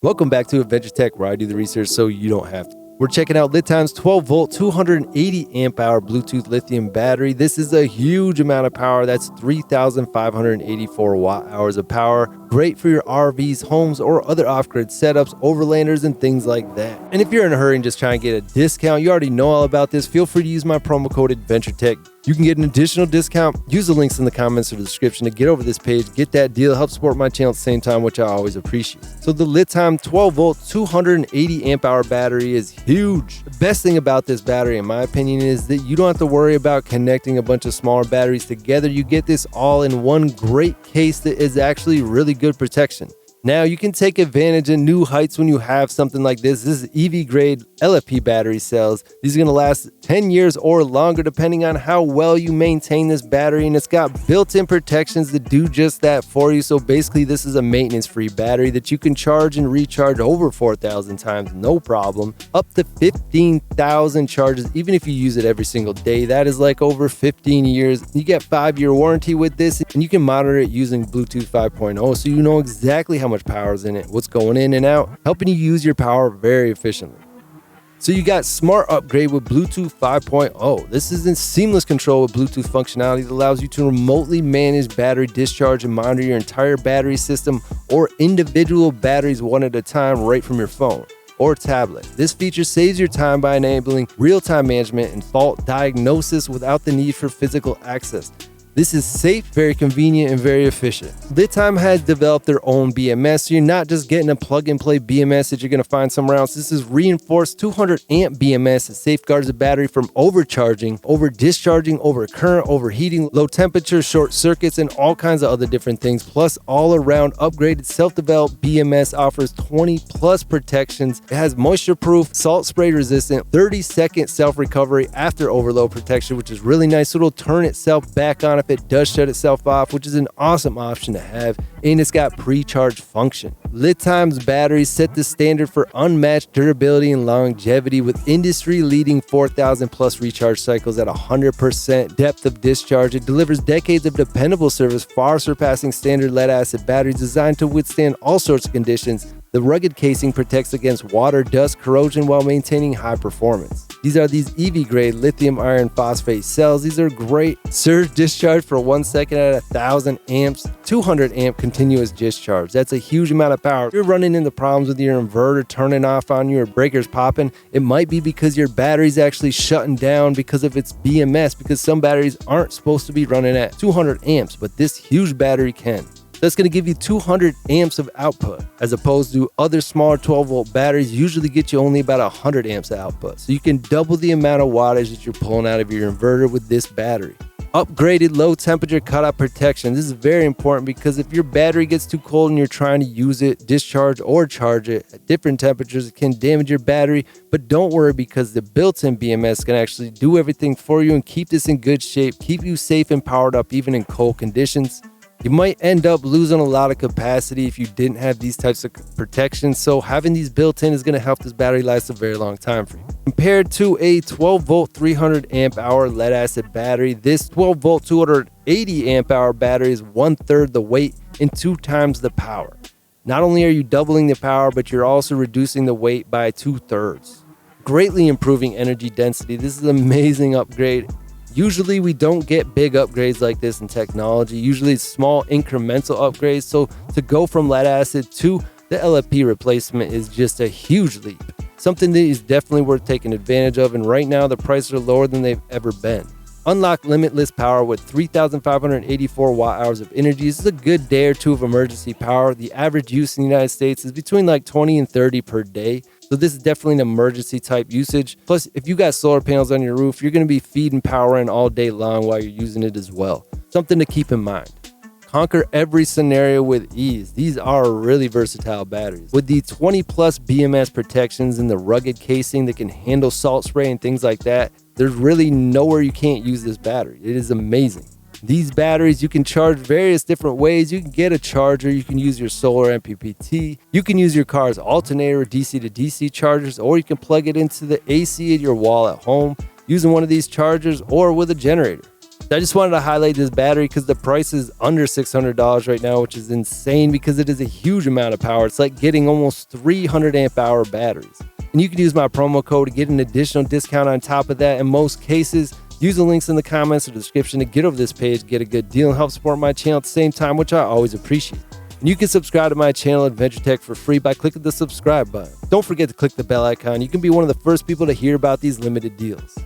Welcome back to Adventure Tech, where I do the research so you don't have to. We're checking out LiTime's 12-volt, 280 amp hour Bluetooth lithium battery. This is a huge amount of power. That's 3,584 watt hours of power. Great for your RVs, homes, or other off-grid setups, overlanders, and things like that. And if you're in a hurry and just trying to get a discount, you already know all about this. Feel free to use my promo code AdventureTech. You can get an additional discount. Use the links in the comments or the description to get over this page. Get that deal. Help support my channel at the same time, which I always appreciate. So the LiTime 12-volt, 280 amp hour battery is huge. The best thing about this battery, in my opinion, is that you don't have to worry about connecting a bunch of smaller batteries together. You get this all in one great case that is actually really good protection. Now, you can take advantage of new heights when you have something like this. This is EV grade LFP battery cells. These are going to last 10 years or longer depending on how well you maintain this battery, and it's got built-in protections that do just that for you. So basically, this is a maintenance-free battery that you can charge and recharge over 4,000 times, no problem. Up to 15,000 charges, even if you use it every single day. That is like over 15 years. You get 5-year warranty with this, and you can monitor it using Bluetooth 5.0, so you know exactly how much power is in it, what's going in and out, helping you use your power very efficiently. So you got smart upgrade with Bluetooth 5.0. This is in seamless control with Bluetooth functionality that allows you to remotely manage battery discharge and monitor your entire battery system or individual batteries one at a time right from your phone or tablet. This feature saves your time by enabling real-time management and fault diagnosis without the need for physical access. This is safe, very convenient, and very efficient. LiTime has developed their own BMS, so you're not just getting a plug-and-play BMS that you're going to find somewhere else. This is reinforced 200 amp BMS that safeguards the battery from overcharging, over-discharging, overcurrent, overheating, low temperature, short circuits, and all kinds of other different things. Plus, all-around upgraded self-developed BMS offers 20-plus protections. It has moisture-proof, salt spray resistant, 30-second self-recovery after overload protection, which is really nice. So it'll turn itself back on if it does shut itself off, which is an awesome option to have, and it's got pre-charge function. LiTime's batteries set the standard for unmatched durability and longevity with industry-leading 4,000 plus recharge cycles at 100% depth of discharge. It delivers decades of dependable service, far surpassing standard lead-acid batteries designed to withstand all sorts of conditions. The rugged casing protects against water, dust, corrosion while maintaining high performance. These are these EV-grade lithium iron phosphate cells. These are great. Surge discharge for 1 second at 1,000 amps, 200 amp continuous discharge. That's a huge amount of power. If you're running into problems with your inverter turning off on you or breakers popping, it might be because your battery's actually shutting down because of its BMS, because some batteries aren't supposed to be running at 200 amps, but this huge battery can. That's going to give you 200 amps of output, as opposed to other smaller 12-volt batteries usually get you only about 100 amps of output. So you can double the amount of wattage that you're pulling out of your inverter with this battery. Upgraded low temperature cutoff protection. This is very important because if your battery gets too cold and you're trying to use it, discharge or charge it at different temperatures, it can damage your battery. But don't worry, because the built-in BMS can actually do everything for you and keep this in good shape, keep you safe and powered up even in cold conditions. You might end up losing a lot of capacity if you didn't have these types of protections, so having these built in is going to help this battery last a very long time for you. Compared to a 12-volt 300 amp hour lead-acid battery, this 12-volt 280 amp hour battery is 1/3 the weight and 2 times the power. Not only are you doubling the power, but you're also reducing the weight by 2/3, greatly improving energy density. This is an amazing upgrade. Usually we don't get big upgrades like this in technology. Usually it's small incremental upgrades. So to go from lead acid to the LFP replacement is just a huge leap. Something that is definitely worth taking advantage of. And right now the prices are lower than they've ever been. Unlock limitless power with 3,584 watt hours of energy. This is a good day or two of emergency power. The average use in the United States is between like 20 and 30 per day. So this is definitely an emergency type usage. Plus, if you got solar panels on your roof, you're going to be feeding power in all day long while you're using it as well. Something to keep in mind. Conquer every scenario with ease. These are really versatile batteries. With the 20 plus BMS protections and the rugged casing that can handle salt spray and things like that, there's really nowhere you can't use this battery. It is amazing. These batteries you can charge various different ways. You can get a charger, you can use your solar MPPT, you can use your car's alternator, DC to DC chargers, or you can plug it into the AC at your wall at home using one of these chargers or with a generator. I just wanted to highlight this battery because the price is under $600 right now, which is insane because it is a huge amount of power. It's like getting almost 300 amp hour batteries. And you can use my promo code to get an additional discount on top of that. In most cases, use the links in the comments or description to get over this page, get a good deal, and help support my channel at the same time, which I always appreciate. And you can subscribe to my channel, Adventure Tech, for free by clicking the subscribe button. Don't forget to click the bell icon. You can be one of the first people to hear about these limited deals.